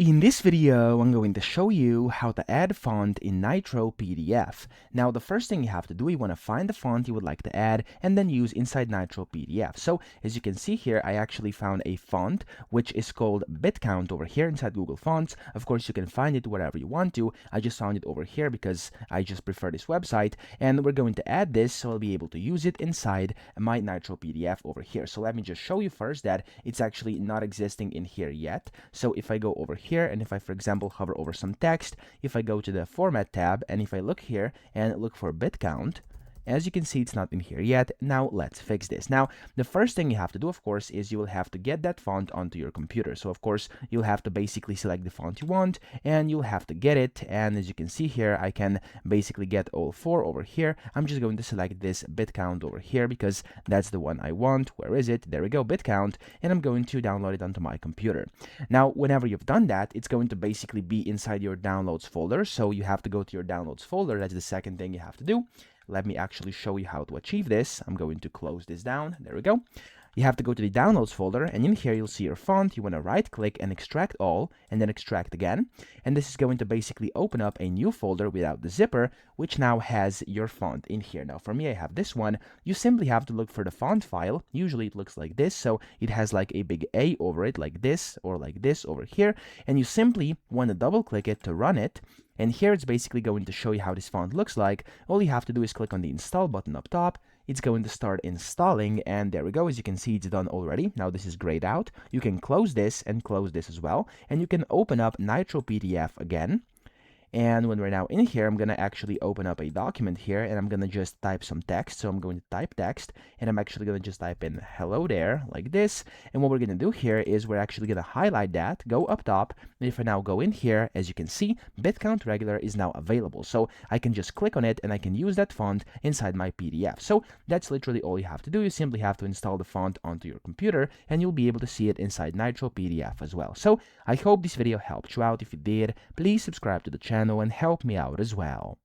In this video, I'm going to show you how to add font in Nitro PDF. Now, the first thing you have to do, you want to find the font you would like to add and then use inside Nitro PDF. So, as you can see here, I actually found a font which is called BitCount over here inside Google Fonts. Of course, you can find it wherever you want to. I just found it over here because I just prefer this website, and we're going to add this so I'll be able to use it inside my Nitro PDF over here. So let me just show you first that it's actually not existing in here yet. So if I go over here, and if I, for example, hover over some text, if I go to the Format tab, and if I look here and look for bit count, as you can see, it's not in here yet. Now let's fix this. Now, the first thing you have to do, of course, is you will have to get that font onto your computer. So, of course, you'll have to basically select the font you want, and you'll have to get it. And as you can see here, I can basically get all four over here. I'm just going to select this bit count over here because that's the one I want. Where is it? There we go, bit count. And I'm going to download it onto my computer. Now, whenever you've done that, it's going to basically be inside your downloads folder. So you have to go to your downloads folder. That's the second thing you have to do. Let me actually show you how to achieve this. I'm going to close this down. There we go. You have to go to the downloads folder, and in here you'll see your font. You want to right click and extract all, and then extract again. And this is going to basically open up a new folder without the zipper, which now has your font in here. Now for me, I have this one. You simply have to look for the font file. Usually it looks like this, so it has like a big A over it, like this, or like this over here. And you simply want to double click it to run it. And here it's basically going to show you how this font looks like. All you have to do is click on the install button up top. It's going to start installing, and there we go. As you can see, it's done already. Now this is grayed out. You can close this and close this as well, and you can open up Nitro PDF again. And when we're now in here, I'm going to actually open up a document here, and I'm going to just type some text. So I'm going to type text, and I'm actually going to just type in hello there, like this. And what we're going to do here is we're actually going to highlight that, go up top, and if I now go in here, as you can see, BitCount Regular is now available. So I can just click on it, and I can use that font inside my PDF. So that's literally all you have to do. You simply have to install the font onto your computer, and you'll be able to see it inside Nitro PDF as well. So I hope this video helped you out. If it did, please subscribe to the channel and help me out as well.